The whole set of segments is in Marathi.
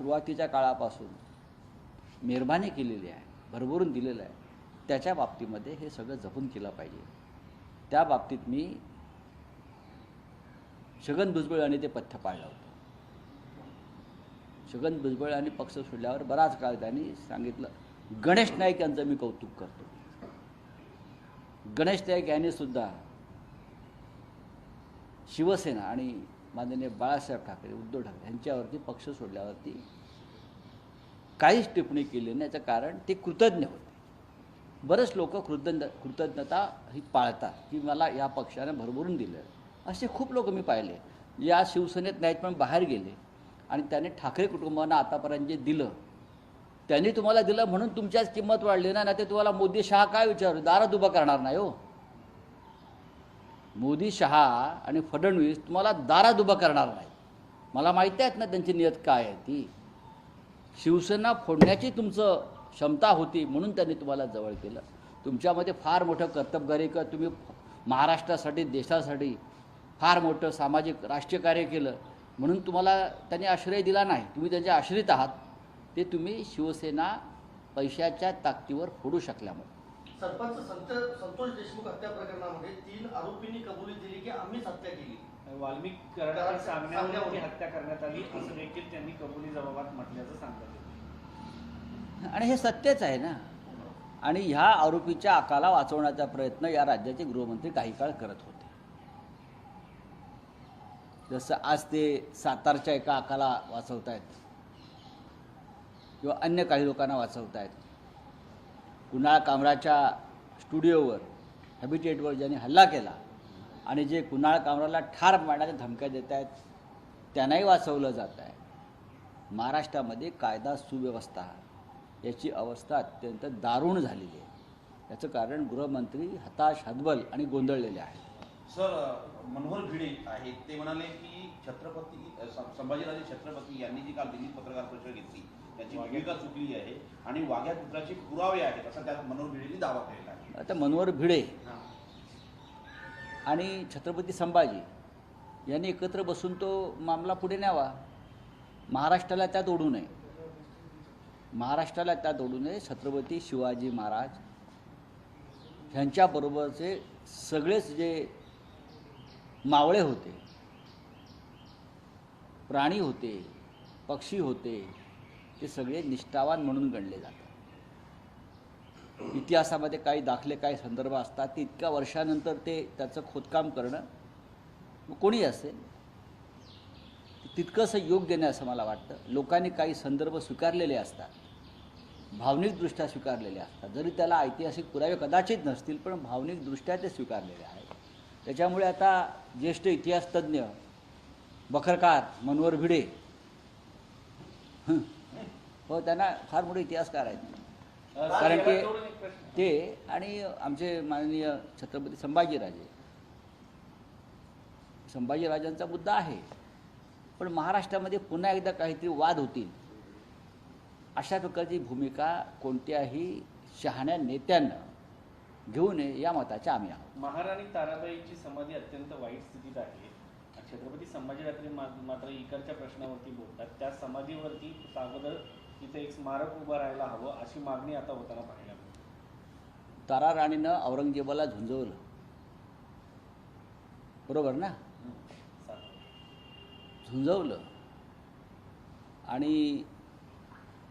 सुरुवातीच्या काळापासून मेहरबानी केलेली आहे, भरभरून दिलेलं आहे, त्याच्या बाबतीमध्ये हे सगळं जपून केलं पाहिजे. त्या बाबतीत मी छगन भुजबळ यांनी ते पथ्य पाळलं होतं. छगन भुजबळ यांनी पक्ष सोडल्यावर बराच काळ त्यांनी सांगितलं. गणेश नाईक यांचं मी कौतुक करतो. गणेश नाईक यांनी सुद्धा शिवसेना आणि माननीय बाळासाहेब ठाकरे, उद्धव ठाकरे यांच्यावरती पक्ष सोडल्यावरती काहीच टिप्पणी केली नाही. याचं कारण ते कृतज्ञ होते. बरेच लोक कृतज्ञता ही पाळतात की मला या पक्षाने भरभरून दिलं. असे खूप लोक मी पाहिले. या शिवसेनेत नाहीत पण बाहेर गेले आणि त्याने ठाकरे कुटुंबांना आतापर्यंत जे दिलं त्यांनी तुम्हाला दिलं म्हणून तुमच्याच किंमत वाढली ना. ते तुम्हाला मोदी शहा काय विचारू, दारात उभं करणार नाही हो. मोदी शहा आणि फडणवीस तुम्हाला दारात उभं करणार नाही. मला माहिती आहेत ना त्यांची नियत काय आहे. ती शिवसेना फोडण्याची तुमचं क्षमता होती म्हणून त्यांनी तुम्हाला जवळ केलं. तुमच्यामध्ये फार मोठं कर्तबगारी का तुम्ही महाराष्ट्रासाठी, देशासाठी फार मोठं सामाजिक राष्ट्रीय कार्य केलं म्हणून तुम्हाला त्यांनी आश्रय दिला नाही. तुम्ही त्यांचे आश्रित आहात. ते तुम्ही शिवसेना पैशाच्या ताकदीवर फोडू शकल्यामुळे. सरपंच संतोष देशमुख हत्या प्रकरणामध्ये 3 आरोपींनी कबुली दिली की आम्हीच हत्या केली. वाल्मिक कराडाच्या सांगण्यावरती हत्या करण्यात आली असं देखील त्यांनी कबुली जबाबात म्हटल्याचं सांगतात. आणि हे सत्यच आहे ना. आणि ह्या आरोपीच्या आकाला वाचवण्याचा प्रयत्न या राज्याचे गृहमंत्री काही काळ करत होते. जसं आज ते सातारच्या एका आकाला वाचवत आहेत किंवा अन्य काही लोकांना वाचवत आहेत. कुणाल कामराच्या स्टुडिओवर, हॅबिटेटवर ज्यांनी हल्ला केला आणि जे कुणाल कामराला ठार मारण्याच्या धमक्या देत आहेत त्यांनाही वाचवलं जात आहे. महाराष्ट्रामध्ये कायदा सुव्यवस्था याची अवस्था अत्यंत दारुण झालेली आहे. याचं कारण गृहमंत्री हताश, हतबल आणि गोंधळलेले आहेत. सर, मनोहर भिडे आहेत ते म्हणाले की छत्रपती संभाजीराजे छत्रपती यांनी जी काल दिल्लीत पत्रकार परिषद घेतली त्याची भूमिका चुकली आहे आणि वाघ्या पुत्राचे पुरावे आहेत असा त्या मनोहर भिडेंनी दावा केलेला आहे. आता मनोहर भिडे आणि छत्रपती संभाजी यांनी एकत्र बसून तो मामला पुढे न्यावा. महाराष्ट्राला त्यात ओढू नये. महाराष्ट्राला त्यात ओढू नये. छत्रपती शिवाजी महाराज ह्यांच्याबरोबरचे सगळेच जे मावळे होते, प्राणी होते, पक्षी होते, ते सगळे निष्ठावान म्हणून गणले जातात. इतिहासामध्ये काही दाखले, काही संदर्भ असतात. ते इतक्या वर्षानंतर ते त्याचं खोदकाम करणं कोणी असेल तितकंसं योग्य नाही असं मला वाटतं. लोकांनी काही संदर्भ स्वीकारलेले असतात, भावनिकदृष्ट्या स्वीकारलेले असतात. जरी त्याला ऐतिहासिक पुरावे कदाचित नसतील पण भावनिकदृष्ट्या ते स्वीकारलेले आहेत. त्याच्यामुळे आता ज्येष्ठ इतिहासतज्ञ बखरकार मनोहर भिडे हो, त्यांना फार मोठे इतिहासकार आहेत. कारण ते आणि आमचे माननीय छत्रपती संभाजीराजांचा मुद्दा आहे. पण महाराष्ट्रामध्ये पुन्हा एकदा काहीतरी वाद होतील अशा प्रकारची भूमिका कोणत्याही शहाण्या नेत्यानं घेऊ नये या मताचे आम्ही आहोत. महाराणी ताराबाईची समाधी अत्यंत वाईट स्थितीत आहे. छत्रपती संभाजीराजे मात्र इकडच्या प्रश्नावरती बोलतात. त्या समाधीवरती अगोदर तिथे एक स्मारक उभं राहायला हवं अशी मागणी आता होताना पाहायला मिळते. तारा राणीनं औरंगजेबाला झुंजवलं, बरोबर ना? झुंजवलं. आणि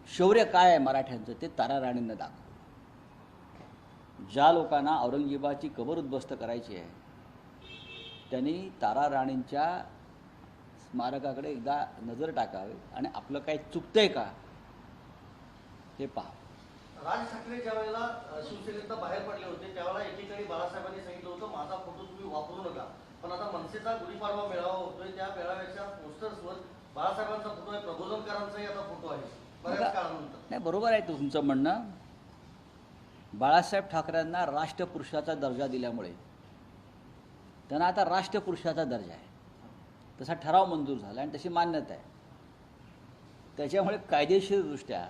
शौर्य काय आहे मराठ्यांचं ते तारा राणीनं दाखवलं. ज्या लोकांना औरंगजेबाची कबर उद्ध्वस्त करायची आहे त्यांनी तारा राणींच्या स्मारकाकडे एकदा नजर टाकावी आणि आपलं काय चुकतंय का हे पहा. राज ठाकरे ज्या वेळेला शिवसेनेत बाहेर पडले होते त्यावेळेला एकेकाळी बाळासाहेबांनी सांगितलं होतं माझा फोटो तुम्ही वापरू नका. पण आता मनसेचा गुढीपाडवा मेळावा होतोय, त्या मेळाव्याच्या पोस्टर्सवर बाळासाहेबांचा फोटो आहे, प्रबोधनकारांचाही आता फोटो आहे बऱ्याच काळानंतर. नाही, बरोबर आहे तुमचं म्हणणं. बाळासाहेब ठाकरेंना राष्ट्रपुरुषाचा दर्जा दिल्यामुळे त्यांना आता राष्ट्रपुरुषाचा दर्जा आहे. तसा ठराव मंजूर झाला आणि तशी मान्यता आहे. त्याच्यामुळे कायदेशीरदृष्ट्या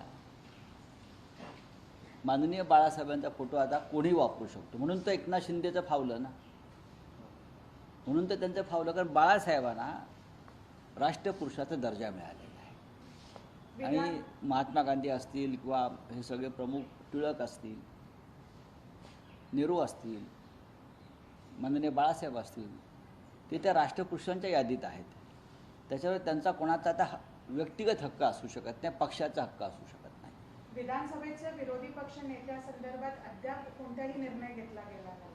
माननीय बाळासाहेबांचा फोटो आता कोणी वापरू शकतो. म्हणून तर एकनाथ शिंदेचं फावलं ना. म्हणून तर त्यांचं फावलं कारण बाळासाहेबांना राष्ट्रपुरुषाचा दर्जा मिळालेला आहे. आणि महात्मा गांधी असतील किंवा हे सगळे प्रमुख टिळक असतील, नेहरू असतील, माननीय बाळासाहेब असतील, ते त्या राष्ट्रपुरुषांच्या यादीत आहेत. त्याच्यावर त्यांचा कोणाचा आता व्यक्तिगत हक्क असू शकत नाही, पक्षाचा हक्क असू शकत नाही. विधानसभेच्या विरोधी पक्ष नेत्यासंदर्भात अद्याप कोणताही निर्णय घेतला गेला नाही.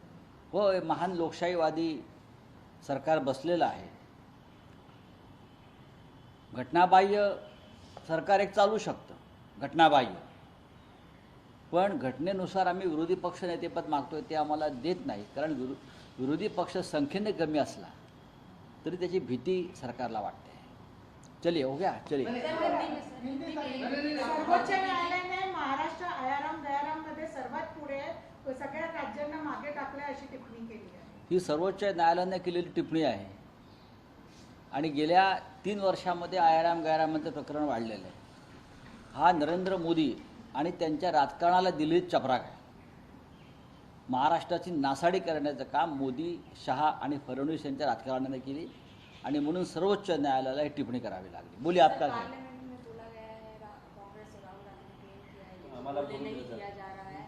होय, महान लोकशाहीवादी सरकार बसलेलं आहे. घटनाबाह्य सरकार एक चालू शकतं, घटनाबाह्य. पण घटनेनुसार आम्ही विरोधी पक्ष नेतेपद मागतोय ते आम्हाला देत नाही, कारण विरोधी पक्ष संख्येने कमी असला तरी त्याची भीती सरकारला वाटते. चलिए हो गया, चलिए. सर्वोच्च न्यायालयाने महाराष्ट्र आयाराम दयाराम मध्ये सर्वात पुढे सगळ्या राज्यांना मागे टाकले अशी टिप्पणी केली आहे. ही सर्वोच्च न्यायालयाने केलेली टिप्पणी आहे आणि गेल्या 3 वर्षामध्ये आयाराम गैरामांचं प्रकरण वाढलेलं आहे. हा नरेंद्र मोदी आणि त्यांच्या राजकारणाला दिलेली चपराक आहे. महाराष्ट्राची नासाडी करण्याचं काम मोदी, शहा आणि फडणवीस यांच्या राजकारणाने केली आणि म्हणून सर्वोच्च न्यायालयाला ही टिप्पणी करावी लागली. बोलिए आपका क्या? पार्लियामेंट में बोला गया है कांग्रेस और राहुल गांधी ने क्लेम किया है कि हमारा वोट नहीं बहुत किया जा रहा है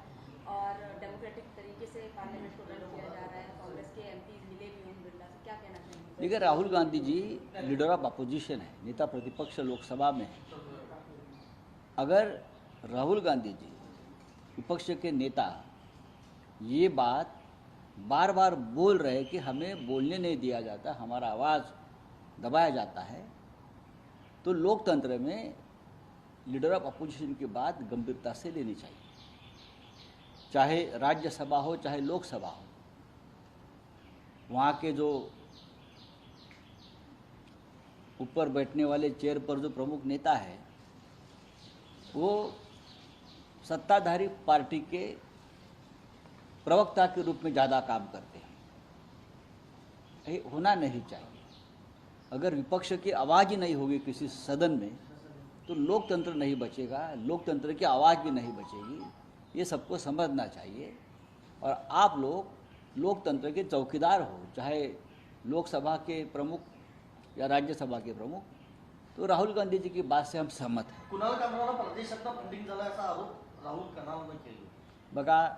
और डेमोक्रेटिक तरीके से पार्लियामेंट को रन किया जा रहा है. कांग्रेस के एमपीज मिले भी ओम बिरला से, क्या कहना चाहेंगे? देखिए, Rahul Gandhi ji leader of opposition है, नेता प्रतिपक्ष लोकसभा में है. अगर राहुल गांधी जी विपक्ष के नेता ये बात बार बार बोल रहे कि हमें बोलने नहीं दिया जाता, हमारा आवाज़ दबाया जाता है, तो लोकतंत्र में लीडर ऑफ अपोजिशन की बात गंभीरता से लेनी चाहिए. चाहे राज्यसभा हो चाहे लोकसभा हो, वहाँ के जो ऊपर बैठने वाले चेयर पर जो प्रमुख नेता है वो सत्ताधारी पार्टी के प्रवक्ता के रूप में ज़्यादा काम करते हैं. ये होना नहीं चाहिए. अगर विपक्ष की आवाज़ ही नहीं होगी किसी सदन में तो लोकतंत्र नहीं बचेगा, लोकतंत्र की आवाज़ भी नहीं बचेगी. ये सबको समझना चाहिए. और आप लोग लोकतंत्र के चौकीदार हो, चाहे लोकसभा के प्रमुख या राज्यसभा के प्रमुख. तो राहुल गांधी जी की बात से हम सहमत हैं. कुणाल कामराला परदेशातनं फंडिंग झालं असा आरोप राहुल कनालनं केली. बघा,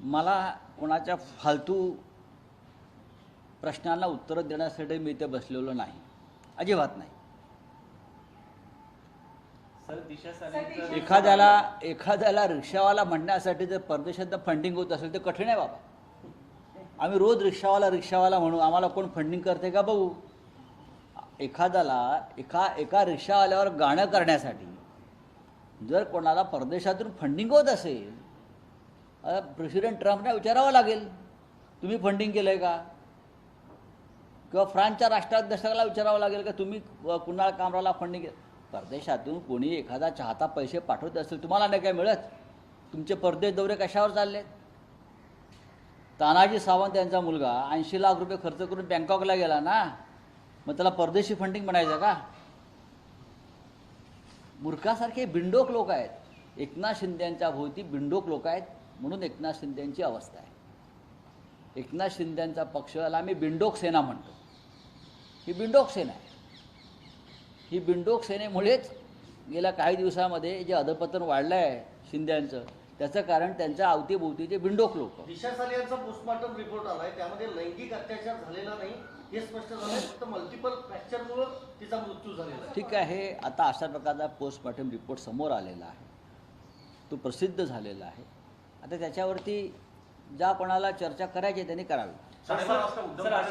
मला कोणाच्या फालतू प्रश्नांना उत्तरं देण्यासाठी मी इथे बसलेलो नाही, अजिबात नाही. सर दिशा सानेंचं एखाद्याला रिक्षावाला म्हणण्यासाठी जर परदेशात फंडिंग होत असेल तर कठीण आहे बाबा. आम्ही रोज रिक्षावाला म्हणू, आम्हाला कोण फंडिंग करते का भाऊ? एका रिक्षावाल्यावर गाणं करण्यासाठी जर कोणाला परदेशातून फंडिंग होत असेल, प्रेसिडेंट ट्रम्पना विचारावं लागेल, तुम्ही फंडिंग केलं आहे का? किंवा फ्रान्सच्या राष्ट्राध्यक्षाला विचारावं लागेल का तुम्ही कुणाल कामराला फंडिंग केलं? परदेशातून कोणी एखादा चाहता पैसे पाठवत असेल, तुम्हाला नाही काय मिळत? तुमचे परदेश दौरे कशावर चाललेत? तानाजी सावंत यांचा मुलगा 80 लाख रुपये खर्च करून बँकॉकला गेला ना, मग त्याला परदेशी फंडिंग म्हणायचं का? मूर्खासारखे बिंडोक लोक आहेत. एकनाथ शिंदेंच्या भोवती बिंडोक लोक आहेत, म्हणून एकनाथ शिंदेंची अवस्था आहे. एकनाथ शिंदेंचा पक्षाला आम्ही बिंडोक सेना म्हणतो. ही बिंडोक सेना आहे. ही बिंडोक सेनेमुळेच गेल्या काही दिवसामध्ये जे अधपतन वाढलं आहे शिंदेंचं, त्याचं कारण त्यांच्या अवतीभोवतीचे बिंडोक लोक. दिशा सालियांचा पोस्टमॉर्टम रिपोर्ट आलाय, त्यामध्ये लैंगिक अत्याचार झालेला नाही हे स्पष्ट झालंय, फक्त मल्टिपल फ्रॅक्चरमुळे तिचा मृत्यू झालेला आहे. ठीक आहे, आता अशा प्रकारचा पोस्टमॉर्टम रिपोर्ट समोर आलेला आहे, तो प्रसिद्ध झालेला आहे. आता त्याच्यावरती ज्या कोणाला चर्चा करायची त्यांनी करावी. 12:30 वाजता सर अशा